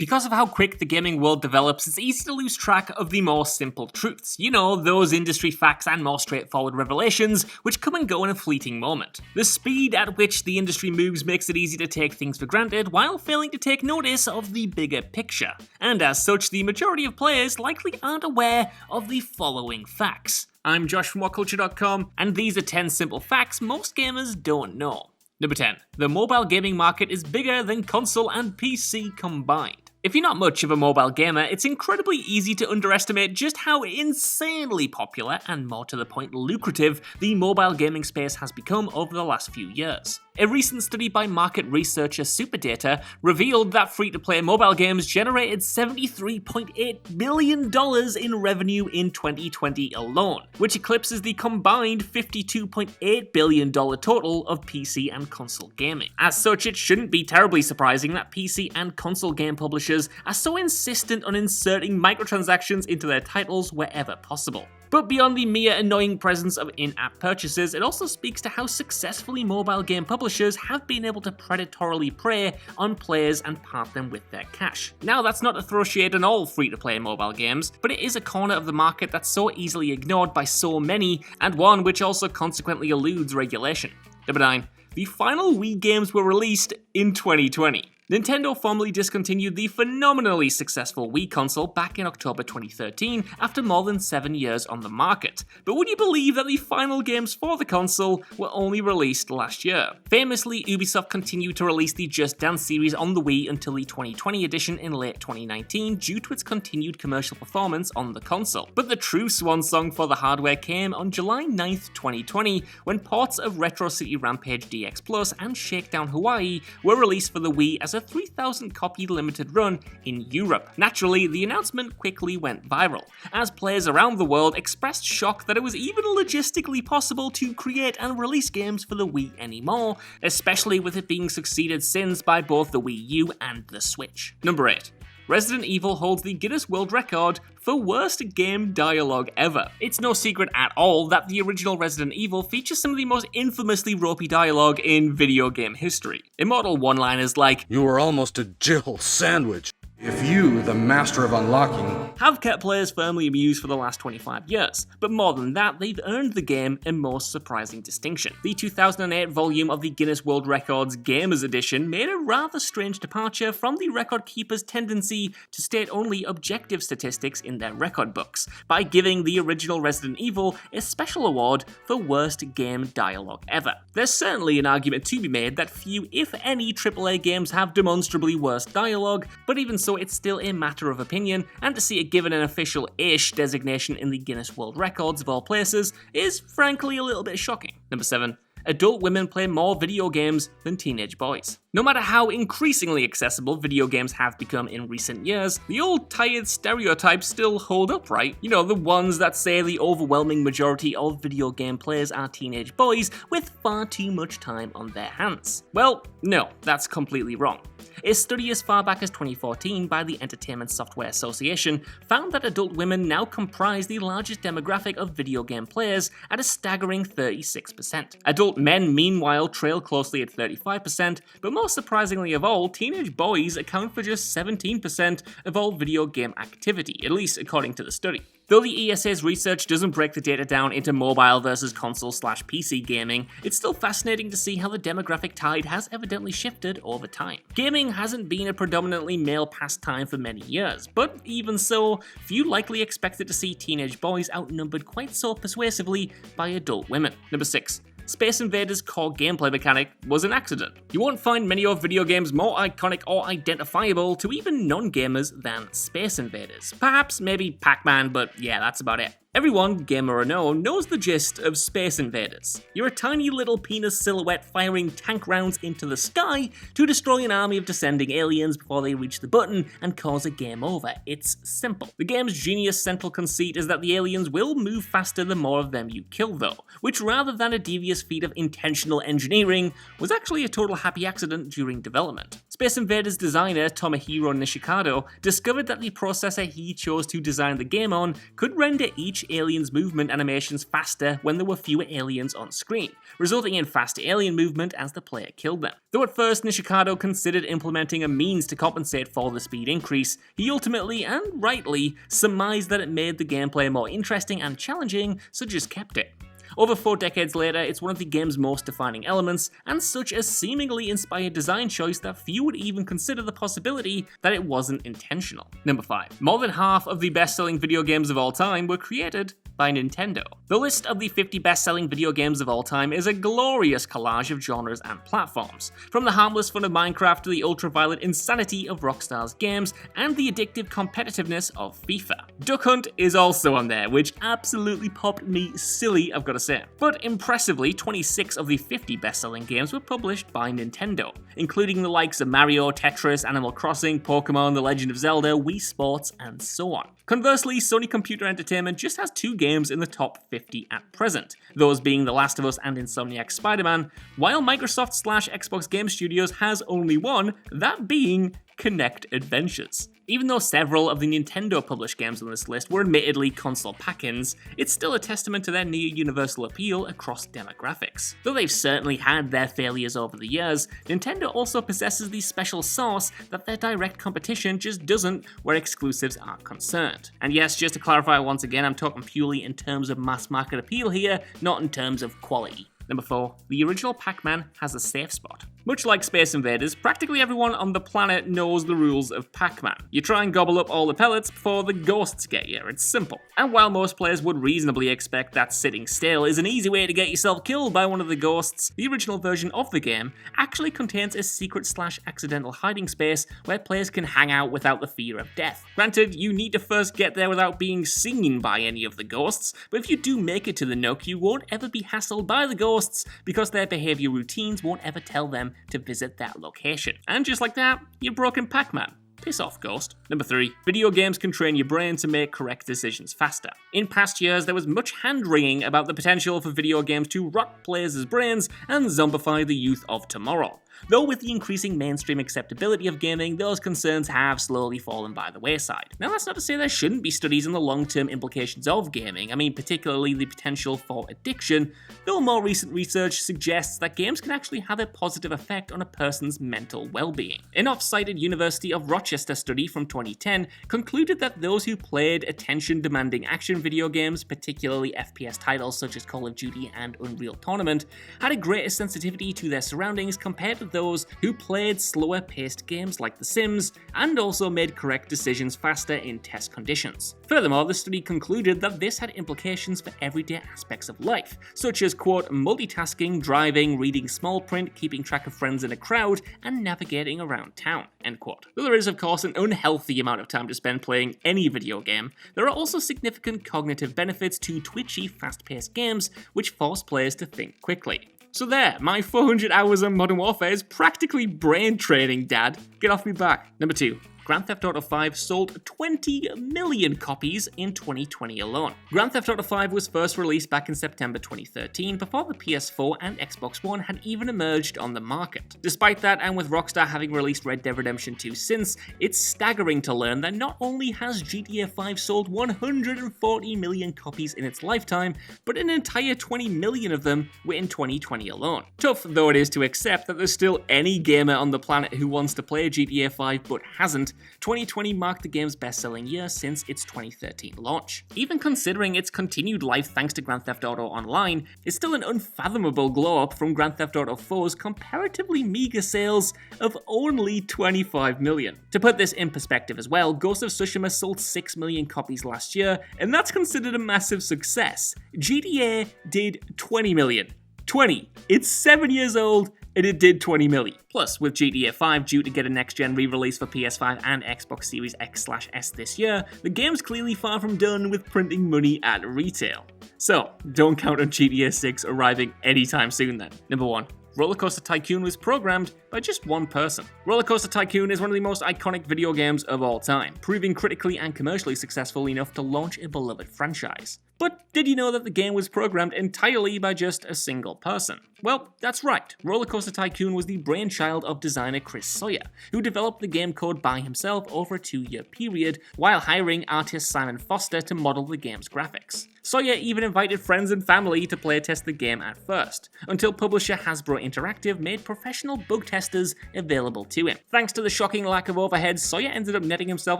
Because of how quick the gaming world develops, it's easy to lose track of the more simple truths. You know, those industry facts and more straightforward revelations, which come and go in a fleeting moment. The speed at which the industry moves makes it easy to take things for granted, while failing to take notice of the bigger picture. And as such, the majority of players likely aren't aware of the following facts. I'm Josh from WhatCulture.com, and these are 10 simple facts most gamers don't know. Number 10. The mobile gaming market is bigger than console and PC combined. If you're not much of a mobile gamer, it's incredibly easy to underestimate just how insanely popular, and more to the point lucrative, the mobile gaming space has become over the last few years. A recent study by market researcher Superdata revealed that free-to-play mobile games generated $73.8 billion in revenue in 2020 alone, which eclipses the combined $52.8 billion total of PC and console gaming. As such, it shouldn't be terribly surprising that PC and console game publishers are so insistent on inserting microtransactions into their titles wherever possible. But beyond the mere annoying presence of in-app purchases, it also speaks to how successfully mobile game publishers have been able to predatorily prey on players and part them with their cash. Now, that's not to throw shade on all free-to-play mobile games, but it is a corner of the market that's so easily ignored by so many, and one which also consequently eludes regulation. Number 9. The final Wii games were released in 2020. Nintendo formally discontinued the phenomenally successful Wii console back in October 2013 after more than 7 years on the market. But would you believe that the final games for the console were only released last year? Famously, Ubisoft continued to release the Just Dance series on the Wii until the 2020 edition in late 2019 due to its continued commercial performance on the console. But the true swan song for the hardware came on July 9th, 2020, when ports of Retro City Rampage DX Plus and Shakedown Hawaii were released for the Wii as a 3,000 copy limited run in Europe. Naturally, the announcement quickly went viral, as players around the world expressed shock that it was even logistically possible to create and release games for the Wii anymore, especially with it being succeeded since by both the Wii U and the Switch. Number 8. Resident Evil holds the Guinness World Record for worst game dialogue ever. It's no secret at all that the original Resident Evil features some of the most infamously ropey dialogue in video game history. Immortal one-liners like, "You were almost a Jill sandwich. If you, the master of unlocking," have kept players firmly amused for the last 25 years, but more than that, they've earned the game a most surprising distinction. The 2008 volume of the Guinness World Records Gamers Edition made a rather strange departure from the record keeper's tendency to state only objective statistics in their record books, by giving the original Resident Evil a special award for worst game dialogue ever. There's certainly an argument to be made that few, if any, AAA games have demonstrably worse dialogue, but even so, it's still a matter of opinion, and to see it given an official-ish designation in the Guinness World Records of all places is frankly a little bit shocking. Number 7. Adult women play more video games than teenage boys. No matter how increasingly accessible video games have become in recent years, the old tired stereotypes still hold up, right? You know, the ones that say the overwhelming majority of video game players are teenage boys with far too much time on their hands. Well, no, that's completely wrong. A study as far back as 2014 by the Entertainment Software Association found that adult women now comprise the largest demographic of video game players at a staggering 36%. Adult men, meanwhile, trail closely at 35%, but most surprisingly of all, teenage boys account for just 17% of all video game activity, at least according to the study. Though the ESA's research doesn't break the data down into mobile versus console/PC gaming, it's still fascinating to see how the demographic tide has evidently shifted over time. Gaming hasn't been a predominantly male pastime for many years, but even so, few likely expected to see teenage boys outnumbered quite so persuasively by adult women. Number 6. Space Invaders' core gameplay mechanic was an accident. You won't find many of video games more iconic or identifiable to even non-gamers than Space Invaders. Perhaps maybe Pac-Man, but yeah, that's about it. Everyone, gamer or no, knows the gist of Space Invaders. You're a tiny little penis silhouette firing tank rounds into the sky to destroy an army of descending aliens before they reach the button and cause a game over. It's simple. The game's genius central conceit is that the aliens will move faster the more of them you kill though, which rather than a devious feat of intentional engineering, was actually a total happy accident during development. Space Invaders designer Tomohiro Nishikado discovered that the processor he chose to design the game on could render each each alien's movement animations faster when there were fewer aliens on screen, resulting in faster alien movement as the player killed them. Though at first Nishikado considered implementing a means to compensate for the speed increase, he ultimately, and rightly, surmised that it made the gameplay more interesting and challenging, so just kept it. Over 4 decades later, it's one of the game's most defining elements, and such a seemingly inspired design choice that few would even consider the possibility that it wasn't intentional. Number 5. More than half of the best-selling video games of all time were created by Nintendo. The list of the 50 best-selling video games of all time is a glorious collage of genres and platforms, from the harmless fun of Minecraft to the ultraviolet insanity of Rockstar's games and the addictive competitiveness of FIFA. Duck Hunt is also on there, which absolutely popped me silly, I've got to say. But impressively, 26 of the 50 best-selling games were published by Nintendo, including the likes of Mario, Tetris, Animal Crossing, Pokemon, The Legend of Zelda, Wii Sports, and so on. Conversely, Sony Computer Entertainment just has 2 games in the top 50 at present, those being The Last of Us and Insomniac's Spider-Man, while Microsoft/Xbox Game Studios has only one, that being Kinect Adventures. Even though several of the Nintendo-published games on this list were admittedly console pack-ins, it's still a testament to their near-universal appeal across demographics. Though they've certainly had their failures over the years, Nintendo also possesses the special sauce that their direct competition just doesn't where exclusives are concerned. And yes, just to clarify once again, I'm talking purely in terms of mass market appeal here, not in terms of quality. Number 4. The original Pac-Man has a safe spot. Much like Space Invaders, practically everyone on the planet knows the rules of Pac-Man. You try and gobble up all the pellets before the ghosts get you, it's simple. And while most players would reasonably expect that sitting still is an easy way to get yourself killed by one of the ghosts, the original version of the game actually contains a secret/accidental hiding space where players can hang out without the fear of death. Granted, you need to first get there without being seen by any of the ghosts, but if you do make it to the nook, you won't ever be hassled by the ghosts because their behavior routines won't ever tell them to visit that location. And just like that, you've broken Pac-Man. Piss off, Ghost. Number 3. Video games can train your brain to make correct decisions faster. In past years, there was much hand-wringing about the potential for video games to rot players' brains and zombify the youth of tomorrow. Though with the increasing mainstream acceptability of gaming, those concerns have slowly fallen by the wayside. Now that's not to say there shouldn't be studies on the long-term implications of gaming, particularly the potential for addiction, though more recent research suggests that games can actually have a positive effect on a person's mental well-being. An oft-cited University of Rochester study from 2010 concluded that those who played attention-demanding action video games, particularly FPS titles such as Call of Duty and Unreal Tournament, had a greater sensitivity to their surroundings compared to those who played slower-paced games like The Sims, and also made correct decisions faster in test conditions. Furthermore, the study concluded that this had implications for everyday aspects of life, such as, quote, multitasking, driving, reading small print, keeping track of friends in a crowd, and navigating around town, end quote. Though there is, of course, an unhealthy amount of time to spend playing any video game, there are also significant cognitive benefits to twitchy, fast-paced games, which force players to think quickly. So there, my 400 hours on Modern Warfare is practically brain training, Dad. Get off me back. Number 2. Grand Theft Auto V sold 20 million copies in 2020 alone. Grand Theft Auto V was first released back in September 2013, before the PS4 and Xbox One had even emerged on the market. Despite that, and with Rockstar having released Red Dead Redemption 2 since, it's staggering to learn that not only has GTA V sold 140 million copies in its lifetime, but an entire 20 million of them were in 2020 alone. Tough though it is to accept that there's still any gamer on the planet who wants to play GTA V but hasn't, 2020 marked the game's best-selling year since its 2013 launch. Even considering its continued life thanks to Grand Theft Auto Online, it's still an unfathomable glow-up from Grand Theft Auto 4's comparatively meager sales of only 25 million. To put this in perspective as well, Ghost of Tsushima sold 6 million copies last year, and that's considered a massive success. GTA did 20 million. 20. It's 7 years old, and it did 20 million. Plus, with GTA 5 due to get a next-gen re-release for PS5 and Xbox Series X/S this year, the game's clearly far from done with printing money at retail. So, don't count on GTA 6 arriving anytime soon then. Number 1. Roller Coaster Tycoon was programmed by just one person. Roller Coaster Tycoon is one of the most iconic video games of all time, proving critically and commercially successful enough to launch a beloved franchise. But did you know that the game was programmed entirely by just a single person? Well, that's right. Roller Coaster Tycoon was the brainchild of designer Chris Sawyer, who developed the game code by himself over a 2-year period, while hiring artist Simon Foster to model the game's graphics. Sawyer even invited friends and family to playtest the game at first, until publisher Hasbro Interactive made professional bug testers available to him. Thanks to the shocking lack of overhead, Sawyer ended up netting himself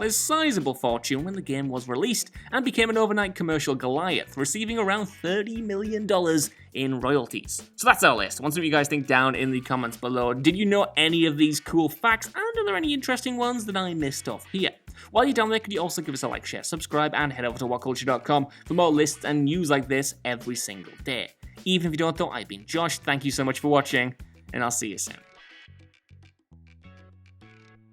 a sizable fortune when the game was released, and became an overnight commercial Goliath, receiving around $30 million in royalties. So that's our list. I want to know what you guys think down in the comments below. Did you know any of these cool facts, and are there any interesting ones that I missed off here? While you're down there, could you also give us a like, share, subscribe, and head over to WhatCulture.com for more lists and news like this every single day. Even if you don't though, I've been Josh, thank you so much for watching, and I'll see you soon.